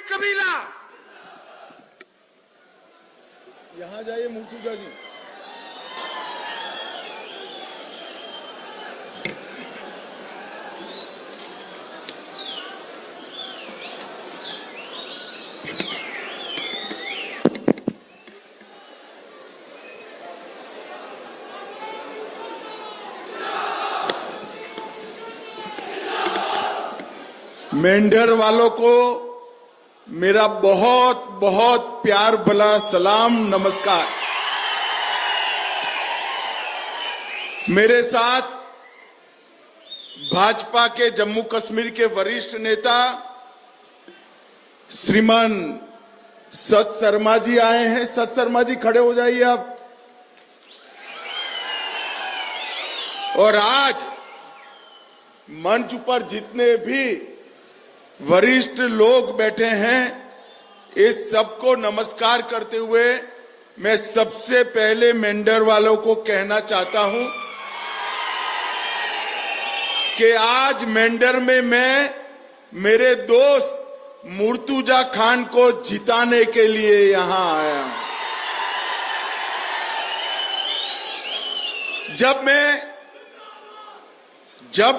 कबीला। यहां जाइए मुर्तुजा जी। मेंढर वालों को मेरा बहुत बहुत प्यार भला सलाम नमस्कार। मेरे साथ भाजपा के जम्मू कश्मीर के वरिष्ठ नेता श्रीमान सत शर्मा जी आए हैं। सत शर्मा जी खड़े हो जाइए आप। और आज मंच पर जितने भी वरिष्ठ लोग बैठे हैं, इस सबको नमस्कार करते हुए मैं सबसे पहले मेंढर वालों को कहना चाहता हूं कि आज मेंढर में मैं मेरे दोस्त मुर्तुजा खान को जिताने के लिए यहां आया हूं। जब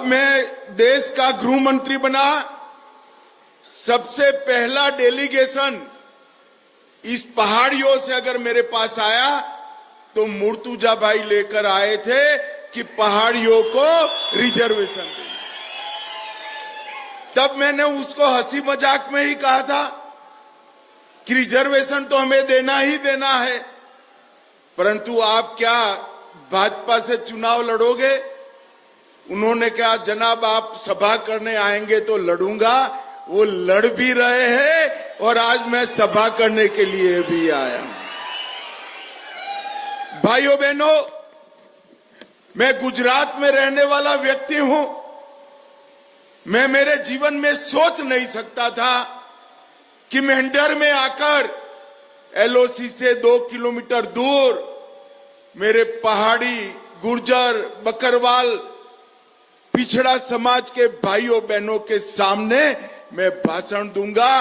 मैं देश का गृह मंत्री बना, सबसे पहला डेलीगेशन इस पहाड़ियों से अगर मेरे पास आया तो मुर्तुजा भाई लेकर आए थे कि पहाड़ियों को रिजर्वेशन दें। तब मैंने उसको हंसी मजाक में ही कहा था कि रिजर्वेशन तो हमें देना ही देना है, परंतु आप क्या भाजपा से चुनाव लड़ोगे? उन्होंने कहा जनाब आप सभा करने आएंगे तो लड़ूंगा। वो लड़ भी रहे हैं और आज मैं सभा करने के लिए भी आया हूं। भाइयों बहनों, मैं गुजरात में रहने वाला व्यक्ति हूं। मैं मेरे जीवन में सोच नहीं सकता था कि मेंढर में आकर एलओसी से 2 किलोमीटर दूर मेरे पहाड़ी, गुर्जर, बकरवाल, पिछड़ा समाज के भाइयों बहनों के सामने मैं भाषण दूंगा।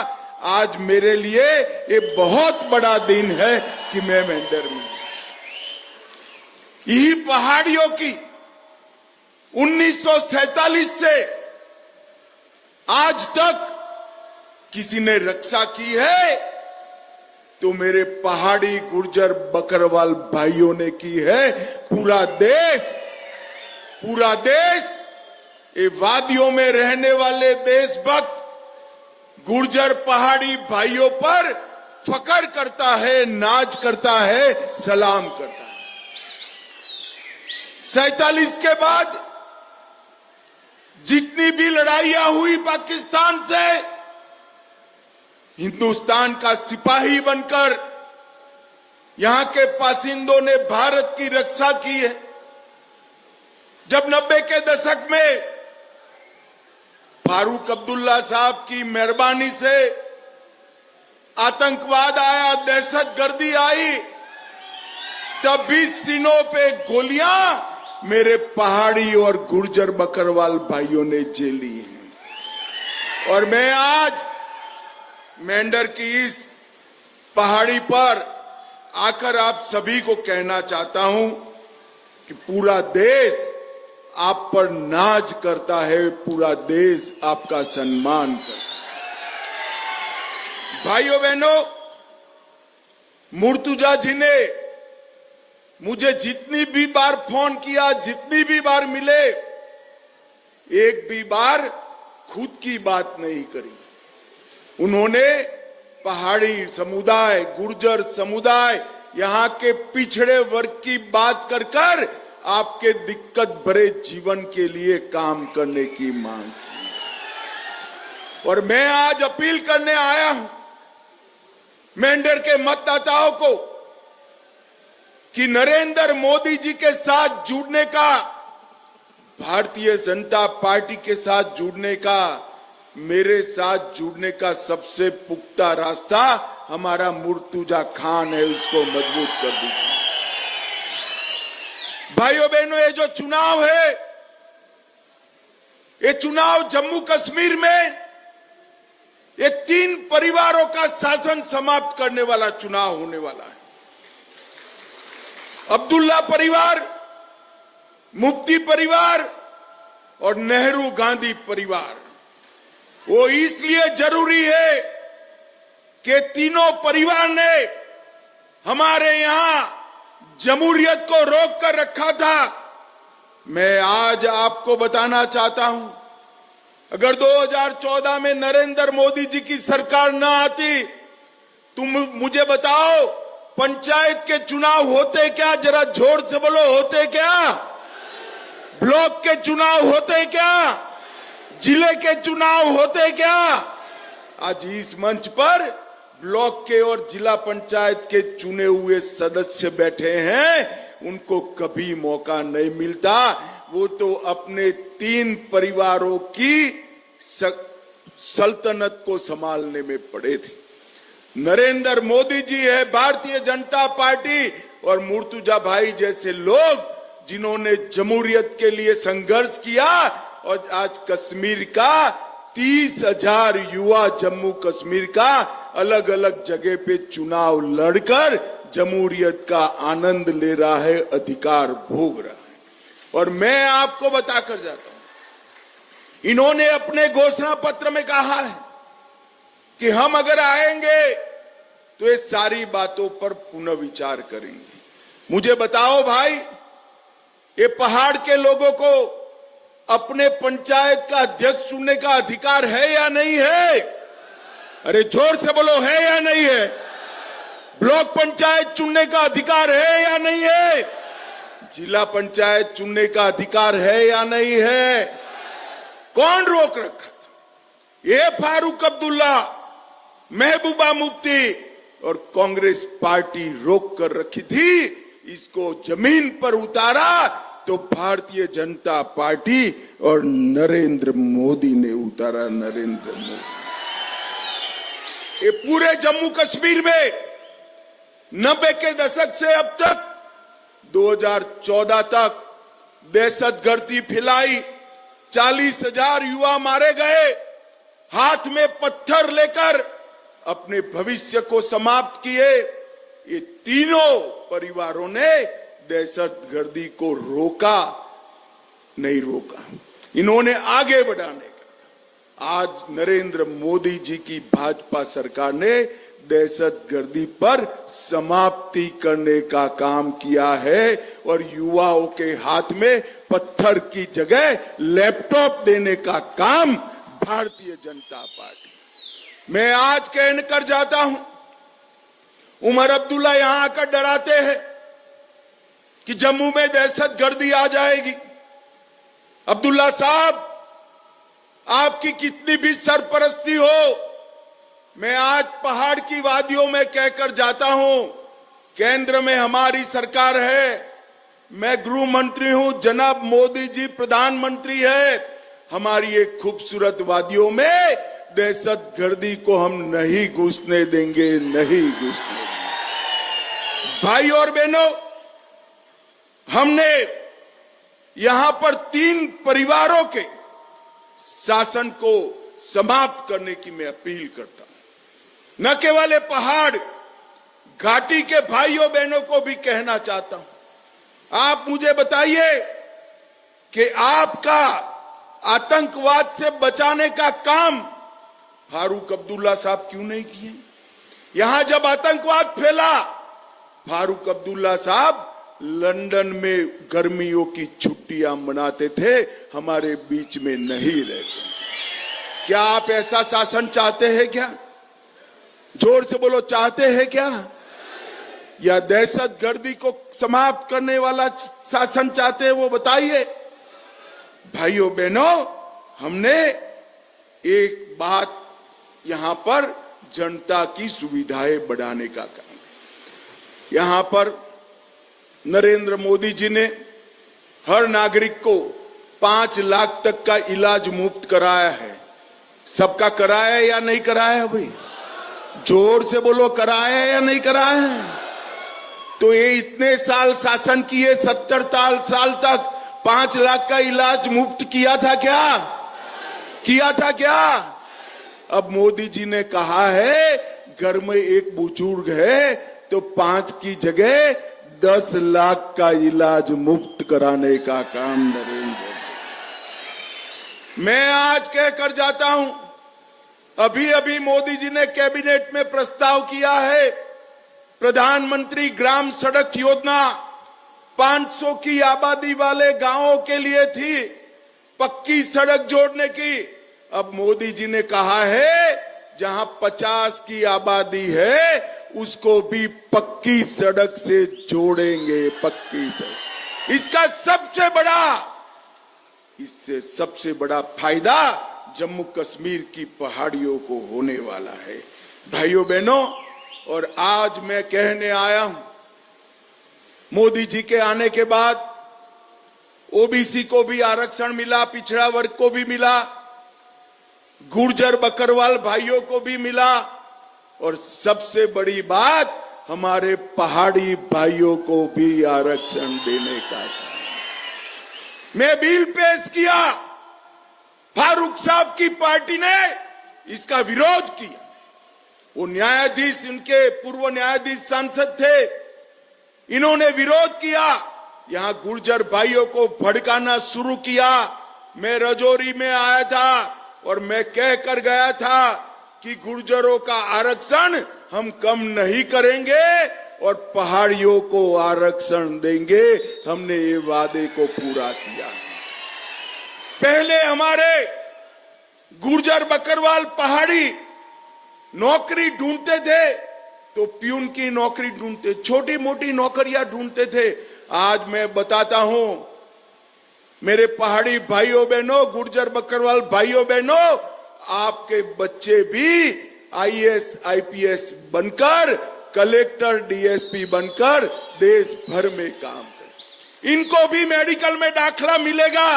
आज मेरे लिए ये बहुत बड़ा दिन है कि मैं मेंढर में यही पहाड़ियों की 1947 से आज तक किसी ने रक्षा की है तो मेरे पहाड़ी, गुर्जर, बकरवाल भाइयों ने की है। पूरा देश ये वादियों में रहने वाले देशभक्त गुर्जर पहाड़ी भाइयों पर फकर करता है, नाज करता है, सलाम करता है। 47 के बाद जितनी भी लड़ाइयां हुई पाकिस्तान से, हिंदुस्तान का सिपाही बनकर यहां के बासिंदों ने भारत की रक्षा की है। जब 90 के दशक में फारूक अब्दुल्ला साहब की मेहरबानी से आतंकवाद आया, दहशतगर्दी आई, तब भी सीनों पे गोलियां मेरे पहाड़ी और गुर्जर बकरवाल भाइयों ने झेली हैं। और मैं आज मेंढर की इस पहाड़ी पर आकर आप सभी को कहना चाहता हूं कि पूरा देश आप पर नाज करता है, पूरा देश आपका सम्मान करता है। भाइयों बहनों, मुर्तुजा जी ने मुझे जितनी भी बार फोन किया, जितनी भी बार मिले, एक भी बार खुद की बात नहीं करी। उन्होंने पहाड़ी समुदाय, गुर्जर समुदाय, यहां के पिछड़े वर्ग की बात कर आपके दिक्कत भरे जीवन के लिए काम करने की मांग की। और मैं आज अपील करने आया हूं मेंढर के मतदाताओं को कि नरेंद्र मोदी जी के साथ जुड़ने का, भारतीय जनता पार्टी के साथ जुड़ने का, मेरे साथ जुड़ने का सबसे पुख्ता रास्ता हमारा मुर्तुजा खान है। उसको मजबूत कर दीजिए। भाइयों बहनों, ये जो चुनाव है, ये चुनाव जम्मू कश्मीर में ये 3 परिवारों का शासन समाप्त करने वाला चुनाव होने वाला है। अब्दुल्ला परिवार, मुफ्ती परिवार और नेहरू गांधी परिवार। वो इसलिए जरूरी है कि तीनों परिवार ने हमारे यहां जमहूरियत को रोक कर रखा था। मैं आज आपको बताना चाहता हूं, अगर 2014 में नरेंद्र मोदी जी की सरकार न आती, तुम मुझे बताओ पंचायत के चुनाव होते क्या? जरा जोर से बोलो, होते क्या? ब्लॉक के चुनाव होते क्या? जिले के चुनाव होते क्या? आज इस मंच पर ब्लॉक के और जिला पंचायत के चुने हुए सदस्य बैठे हैं, उनको कभी मौका नहीं मिलता। वो तो अपने 3 परिवारों की सल्तनत को संभालने में पड़े थे। नरेंद्र मोदी जी है, भारतीय जनता पार्टी और मुर्तुजा भाई जैसे लोग जिन्होंने जमहूरियत के लिए संघर्ष किया और आज कश्मीर का 30,000 युवा जम्मू कश्मीर का अलग अलग जगह पे चुनाव लड़कर जमहूरियत का आनंद ले रहा है, अधिकार भोग रहा है। और मैं आपको बताकर जाता हूं, इन्होंने अपने घोषणा पत्र में कहा है कि हम अगर आएंगे तो ये सारी बातों पर पुनः विचार करेंगे। मुझे बताओ भाई, ये पहाड़ के लोगों को अपने पंचायत का अध्यक्ष चुनने का अधिकार है या नहीं है? अरे जोर से बोलो, है या नहीं है? ब्लॉक पंचायत चुनने का अधिकार है या नहीं है? जिला पंचायत चुनने का अधिकार है या नहीं है? कौन रोक रखा? ये फारूक अब्दुल्ला, महबूबा मुफ्ती और कांग्रेस पार्टी रोक कर रखी थी। इसको जमीन पर उतारा तो भारतीय जनता पार्टी और नरेंद्र मोदी ने उतारा। नरेंद्र मोदी ये पूरे जम्मू कश्मीर में 90 के दशक से अब तक 2014 तक दहशतगर्दी फैलाई, 40,000 युवा मारे गए, हाथ में पत्थर लेकर अपने भविष्य को समाप्त किए। ये तीनों परिवारों ने दहशतगर्दी को रोका नहीं रोका, इन्होंने आगे बढ़ाने का। आज नरेंद्र मोदी जी की भाजपा सरकार ने दहशतगर्दी पर समाप्ति करने का काम किया है और युवाओं के हाथ में पत्थर की जगह लैपटॉप देने का काम भारतीय जनता पार्टी। मैं आज कहकर जाता हूं, उमर अब्दुल्ला यहां आकर डराते हैं कि जम्मू में दहशतगर्दी आ जाएगी। अब्दुल्ला साहब, आपकी कितनी भी सरपरस्ती हो, मैं आज पहाड़ की वादियों में कहकर जाता हूं, केंद्र में हमारी सरकार है, मैं गृह मंत्री हूं, जनाब मोदी जी प्रधानमंत्री है। हमारी एक खूबसूरत वादियों में दहशतगर्दी को हम नहीं घुसने देंगे, नहीं घुसने देंगे। भाई और बहनों, हमने यहां पर 3 परिवारों के शासन को समाप्त करने की मैं अपील करता हूं। न केवल पहाड़ घाटी के भाइयों बहनों को भी कहना चाहता हूं, आप मुझे बताइए कि आपका आतंकवाद से बचाने का काम फारूक अब्दुल्ला साहब क्यों नहीं किए? यहां जब आतंकवाद फैला, फारूक अब्दुल्ला साहब लंदन में गर्मियों की छुट्टियां मनाते थे, हमारे बीच में नहीं रहते। क्या आप ऐसा शासन चाहते हैं क्या? जोर से बोलो, चाहते हैं क्या? या दहशतगर्दी को समाप्त करने वाला शासन चाहते हैं? वो बताइए। भाइयों बहनों, हमने एक बात यहां पर जनता की सुविधाएं बढ़ाने का काम किया। यहां पर नरेंद्र मोदी जी ने हर नागरिक को 5 लाख तक का इलाज मुफ्त कराया है। सबका कराया है या नहीं कराया है? भाई जोर से बोलो, कराया है या नहीं कराया है? तो ये इतने साल शासन किए, 70 साल तक 5 लाख का इलाज मुफ्त किया था क्या? किया था क्या? अब मोदी जी ने कहा है घर में एक बुजुर्ग है तो 5 की जगह 10 लाख का इलाज मुफ्त कराने का काम नरेंद्र मोदी। मैं आज कहकर जाता हूं, अभी अभी मोदी जी ने कैबिनेट में प्रस्ताव किया है प्रधानमंत्री ग्राम सड़क योजना 500 की आबादी वाले गांवों के लिए थी, पक्की सड़क जोड़ने की। अब मोदी जी ने कहा है जहां 50 की आबादी है उसको भी पक्की सड़क से जोड़ेंगे, पक्की सड़क। इससे सबसे बड़ा फायदा जम्मू कश्मीर की पहाड़ियों को होने वाला है। भाइयों बहनों, और आज मैं कहने आया हूं, मोदी जी के आने के बाद ओबीसी को भी आरक्षण मिला, पिछड़ा वर्ग को भी मिला, गुर्जर बकरवाल भाइयों को भी मिला, और सबसे बड़ी बात हमारे पहाड़ी भाइयों को भी आरक्षण देने का। मैं बिल पेश किया, फारूक साहब की पार्टी ने इसका विरोध किया। वो न्यायाधीश, उनके पूर्व न्यायाधीश सांसद थे, इन्होंने विरोध किया, यहां गुर्जर भाइयों को भड़काना शुरू किया। मैं रजौरी में आया था और मैं कह कर गया था कि गुर्जरों का आरक्षण हम कम नहीं करेंगे और पहाड़ियों को आरक्षण देंगे। हमने ये वादे को पूरा किया। पहले हमारे गुर्जर बकरवाल पहाड़ी नौकरी ढूंढते थे तो प्यून की नौकरी ढूंढते, छोटी मोटी नौकरियां ढूंढते थे। आज मैं बताता हूं मेरे पहाड़ी भाइयों बहनों, गुर्जर बकरवाल भाइयों बहनों, आपके बच्चे भी आईएएस आईपीएस बनकर, कलेक्टर डीएसपी बनकर देश भर में काम करें। इनको भी मेडिकल में दाखला मिलेगा,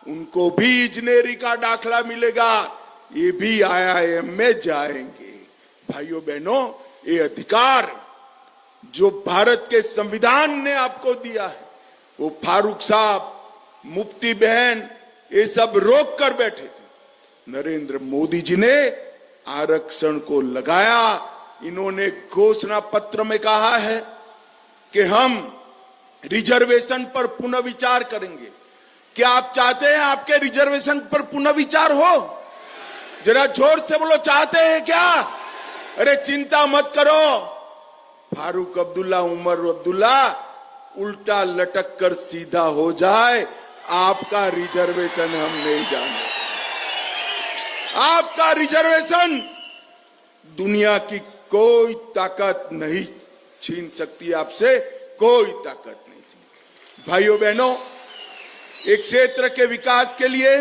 उनको भी इंजीनियरिंग का दाखला मिलेगा, ये भी आईआईएम में जाएंगे। भाइयों बहनों, ये अधिकार जो भारत के संविधान ने आपको दिया है, वो फारूक साहब, मुफ्ती बहन, ये सब रोक कर बैठे थे। नरेंद्र मोदी जी ने आरक्षण को लगाया। इन्होंने घोषणा पत्र में कहा है कि हम रिजर्वेशन पर पुनः विचार करेंगे। क्या आप चाहते हैं आपके रिजर्वेशन पर पुनः विचार हो? जरा जोर से बोलो, चाहते हैं क्या? अरे चिंता मत करो, फारूक अब्दुल्ला, उमर अब्दुल्ला उल्टा लटक कर सीधा हो जाए, आपका रिजर्वेशन हम नहीं जाने। आपका रिजर्वेशन दुनिया की कोई ताकत नहीं छीन सकती, आपसे कोई ताकत नहीं छीन। भाइयों बहनों, एक क्षेत्र के विकास के लिए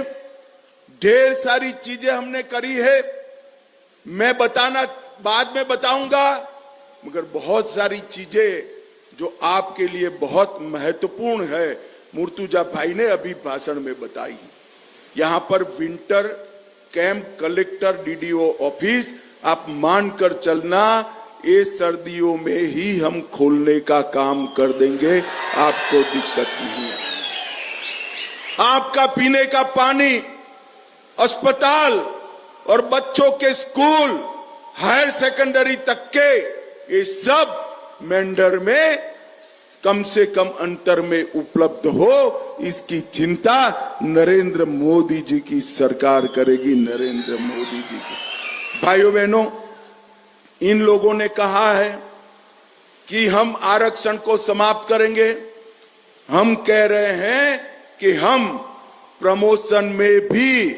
ढेर सारी चीजें हमने करी है, मैं बताना बाद में बताऊंगा, मगर बहुत सारी चीजें जो आपके लिए बहुत महत्वपूर्ण है, मुर्तुजा भाई ने अभी भाषण में बताई। यहां पर winter camp, collector, DDO office आप मानकर चलना, ये सर्दियों में ही हम खोलने का काम कर देंगे, आपको दिक्कत नहीं है। आपका पीने का पानी, अस्पताल और बच्चों के स्कूल, हायर सेकेंडरी तक के, ये सब मेंढर में कम से कम अंतर में उपलब्ध हो, इसकी चिंता नरेंद्र मोदी जी की सरकार करेगी। नरेंद्र मोदी जी की। भाइयों बहनों, इन लोगों ने कहा है कि हम आरक्षण को समाप्त करेंगे। हम कह रहे हैं कि हम प्रमोशन में भी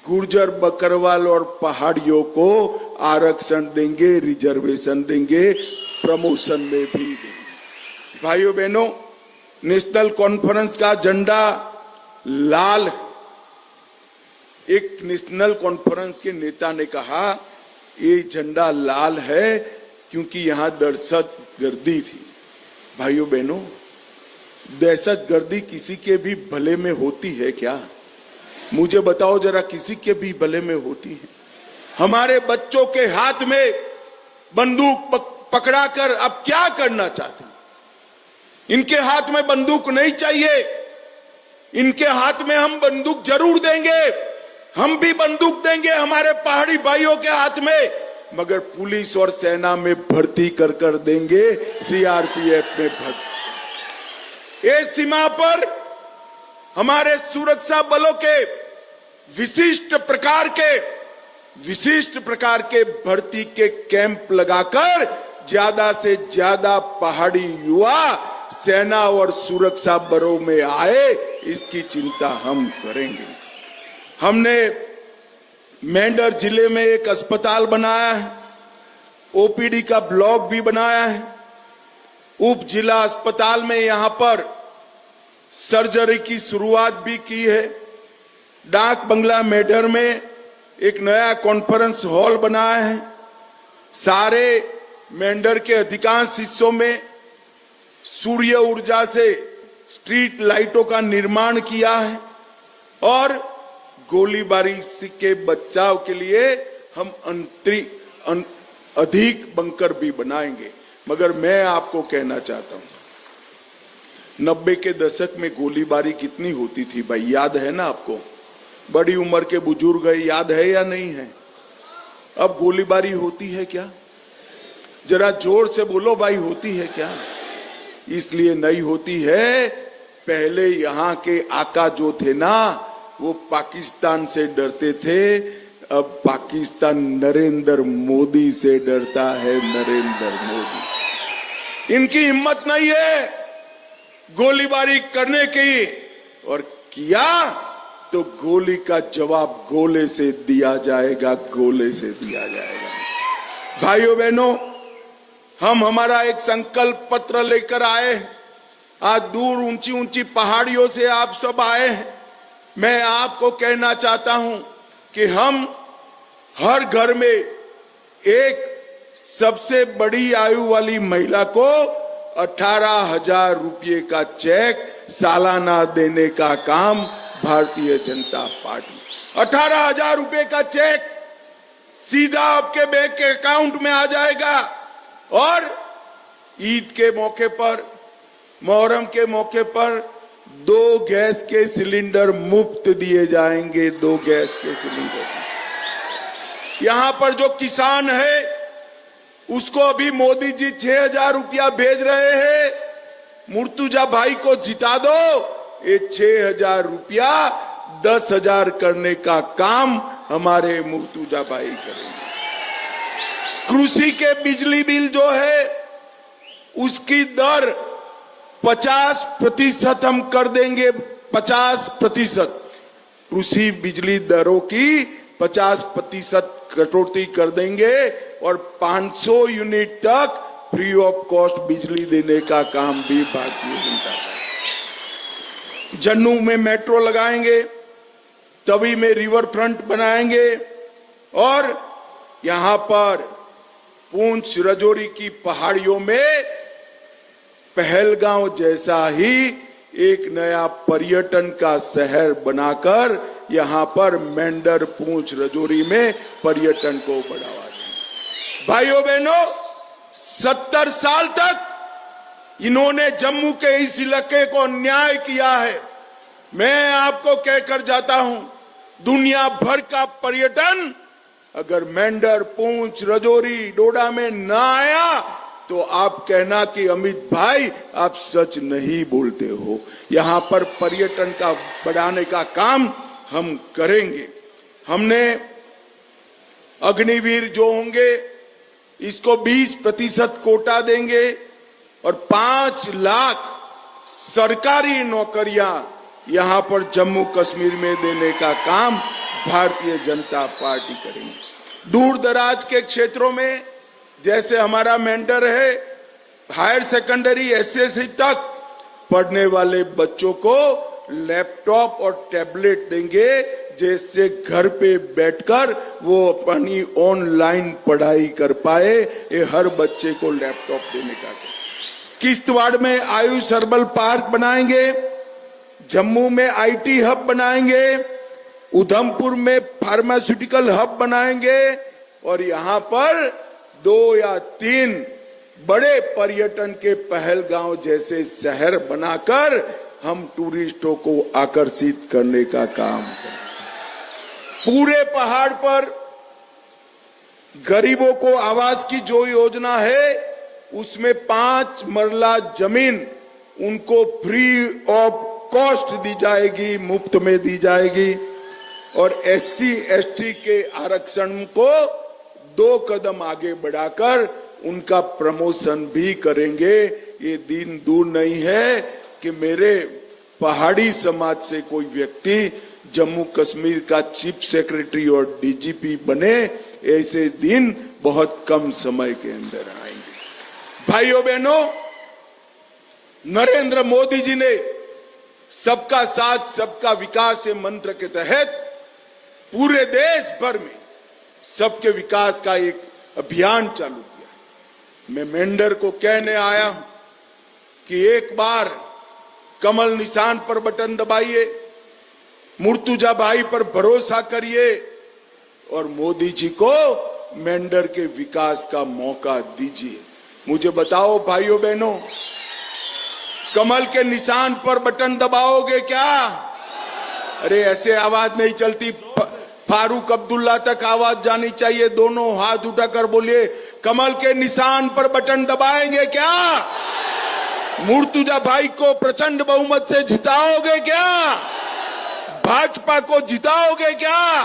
गुर्जर बकरवाल और पहाड़ियों को आरक्षण देंगे, रिजर्वेशन देंगे, प्रमोशन में भी देंगे। भाइयों बहनों, नेशनल कॉन्फ्रेंस का झंडा लाल। एक नेशनल कॉन्फ्रेंस के नेता ने कहा ये झंडा लाल है क्योंकि यहां दहशतगर्दी थी। भाइयों बहनों, दहशतगर्दी किसी के भी भले में होती है क्या? मुझे बताओ जरा, किसी के भी भले में होती है? हमारे बच्चों के हाथ में बंदूक पकड़ाकर अब क्या करना चाहते हैं? इनके हाथ में बंदूक नहीं चाहिए, इनके हाथ में हम बंदूक जरूर देंगे, हम भी बंदूक देंगे हमारे पहाड़ी भाइयों के हाथ में, मगर पुलिस और सेना में भर्ती कर देंगे, सीआरपीएफ में भर्ती। ये सीमा पर हमारे सुरक्षा बलों के विशिष्ट प्रकार के भर्ती के कैंप लगाकर ज्यादा से ज्यादा पहाड़ी युवा सेना और सुरक्षा बलों में आए, इसकी चिंता हम करेंगे। हमने मेंढर जिले में एक अस्पताल बनाया है, ओपीडी का ब्लॉक भी बनाया है। उप जिला अस्पताल में यहां पर सर्जरी की शुरुआत भी की है। डाक बंगला मेंढर में एक नया कॉन्फ्रेंस हॉल बनाया है। सारे मेंढर के अधिकांश हिस्सों में सूर्य ऊर्जा से स्ट्रीट लाइटों का निर्माण किया है और गोलीबारी के बचाव के लिए हम अधिक बंकर भी बनाएंगे। मगर मैं आपको कहना चाहता हूं, 90 के दशक में गोलीबारी कितनी होती थी भाई, याद है ना आपको? बड़ी उम्र के बुजुर्ग है, याद है या नहीं है? अब गोलीबारी होती है क्या? जरा जोर से बोलो भाई, होती है क्या? इसलिए नहीं होती है, पहले यहाँ के आका जो थे ना, वो पाकिस्तान से डरते थे, अब पाकिस्तान नरेंद्र मोदी से डरता है। नरेंद्र मोदी, इनकी हिम्मत नहीं है गोलीबारी करने की, और किया तो गोली का जवाब गोले से दिया जाएगा, गोले से दिया जाएगा। भाइयों बहनों, हम हमारा एक संकल्प पत्र लेकर आए। आज दूर ऊंची ऊंची पहाड़ियों से आप सब आए हैं। मैं आपको कहना चाहता हूं कि हम हर घर में एक सबसे बड़ी आयु वाली महिला को 18,000 रुपये का चेक सालाना देने का काम भारतीय जनता पार्टी, 18,000 रुपये का चेक सीधा आपके बैंक के अकाउंट में आ जाएगा। और ईद के मौके पर, मोहर्रम के मौके पर 2 गैस के सिलेंडर मुफ्त दिए जाएंगे, 2 गैस के सिलेंडर। यहां पर जो किसान है उसको अभी मोदी जी 6,000 रुपया भेज रहे हैं। मुर्तुजा भाई को जिता दो, ये 6,000 रुपया 10,000 करने का काम हमारे मुर्तुजा भाई करेंगे। कृषि के बिजली बिल जो है उसकी दर 50% हम कर देंगे, 50%। कृषि बिजली दरों की 50% कटौती कर देंगे और 500 यूनिट तक फ्री ऑफ कॉस्ट बिजली देने का काम भी भारतीय जनता पार्टी। जन्नू में मेट्रो लगाएंगे, तवी में रिवर फ्रंट बनाएंगे और यहां पर पूंछ राजौरी की पहाड़ियों में पहलगांव जैसा ही एक नया पर्यटन का शहर बनाकर यहां पर मेंढर पूंछ राजौरी में पर्यटन को बढ़ावा देंगे। भाइयों बहनों, 70 साल तक इन्होंने जम्मू के इस इलाके को अन्याय किया है। मैं आपको कहकर जाता हूं, दुनिया भर का पर्यटन अगर मेंढर पूंछ राजौरी डोडा में ना आया तो आप कहना कि अमित भाई आप सच नहीं बोलते हो। यहां पर पर्यटन का बढ़ाने का काम हम करेंगे। हमने अग्निवीर जो होंगे इसको 20% कोटा देंगे और 5 लाख सरकारी नौकरियां यहां पर जम्मू कश्मीर में देने का काम भारतीय जनता पार्टी करेंगे। दूर दराज के क्षेत्रों में जैसे हमारा मेंढर है, हायर सेकेंडरी एसएससी तक पढ़ने वाले बच्चों को लैपटॉप और टैबलेट देंगे, जिससे घर पे बैठकर वो अपनी ऑनलाइन पढ़ाई कर पाए। ये हर बच्चे को लैपटॉप देने का। किश्तवाड़ में आयुष हर्बल पार्क बनाएंगे, जम्मू में आईटी हब बनाएंगे, उधमपुर में फार्मास्यूटिकल हब बनाएंगे और यहां पर 2 या 3 बड़े पर्यटन के पहलगांव जैसे शहर बनाकर हम टूरिस्टों को आकर्षित करने का काम करें। पूरे पहाड़ पर गरीबों को आवास की जो योजना है उसमें 5 मरला जमीन उनको फ्री ऑफ कॉस्ट दी जाएगी, मुफ्त में दी जाएगी। और SC ST के आरक्षण को 2 कदम आगे बढ़ाकर उनका प्रमोशन भी करेंगे। ये दिन दूर नहीं है कि मेरे पहाड़ी समाज से कोई व्यक्ति जम्मू कश्मीर का चीफ सेक्रेटरी और DGP बने। ऐसे दिन बहुत कम समय के अंदर आएंगे। भाइयों बहनों, नरेंद्र मोदी जी ने सबका साथ सबका विकास के मंत्र के तहत पूरे देश भर में सबके विकास का एक अभियान चालू किया। मैं मेंढर को कहने आया हूं कि एक बार कमल निशान पर बटन दबाइए, मुर्तुजा भाई पर भरोसा करिए और मोदी जी को मेंढर के विकास का मौका दीजिए। मुझे बताओ भाइयों बहनों, कमल के निशान पर बटन दबाओगे क्या? अरे ऐसे आवाज नहीं चलती। फारूक अब्दुल्ला तक आवाज जानी चाहिए। दोनों हाथ उठाकर बोलिए, कमल के निशान पर बटन दबाएंगे क्या? मुर्तुजा भाई को प्रचंड बहुमत से जिताओगे क्या? भाजपा को जिताओगे क्या?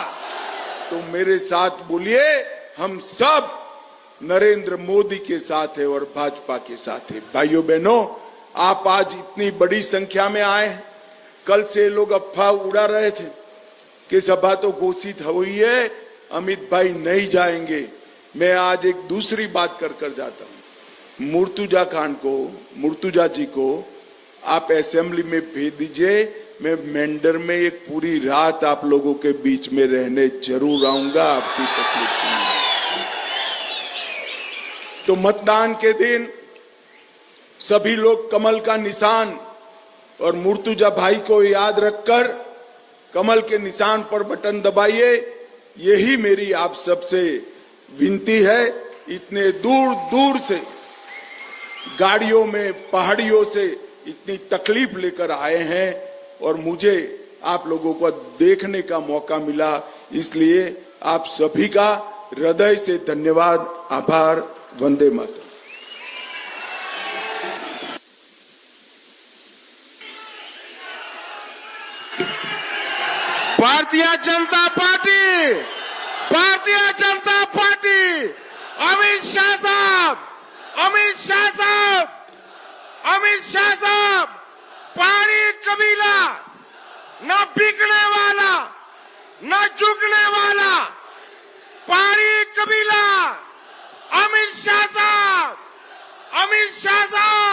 तो मेरे साथ बोलिए, हम सब नरेंद्र मोदी के साथ है और भाजपा के साथ है। भाइयों बहनों, आप आज इतनी बड़ी संख्या में आए। कल से लोग अफवाह उड़ा रहे थे कि सभा तो घोषित हुई है, अमित भाई नहीं जाएंगे। मैं आज एक दूसरी बात कर जाता हूं। मुर्तुजा जी को आप असेंबली में भेज दीजिए। मैं मेंढर में एक पूरी रात आप लोगों के बीच में रहने जरूर आऊंगा, आपकी तकलीफ नहीं। तो मतदान के दिन सभी लोग कमल का निशान और मुर्तुजा भाई को याद रखकर कमल के निशान पर बटन दबाइए। यही मेरी आप सबसे विनती है। इतने दूर दूर से गाड़ियों में, पहाड़ियों से इतनी तकलीफ लेकर आए हैं और मुझे आप लोगों को देखने का मौका मिला, इसलिए आप सभी का हृदय से धन्यवाद, आभार। वंदे मातरम। भारतीय जनता पार्टी, भारतीय जनता पार्टी, अमित शाह साहब, अमित शाह साहब, अमित शाह साहब, पहाड़ी कबीला न बिकने वाला न झुकने वाला, पहाड़ी कबीला, अमित शाह साहब, अमित शाह साहब।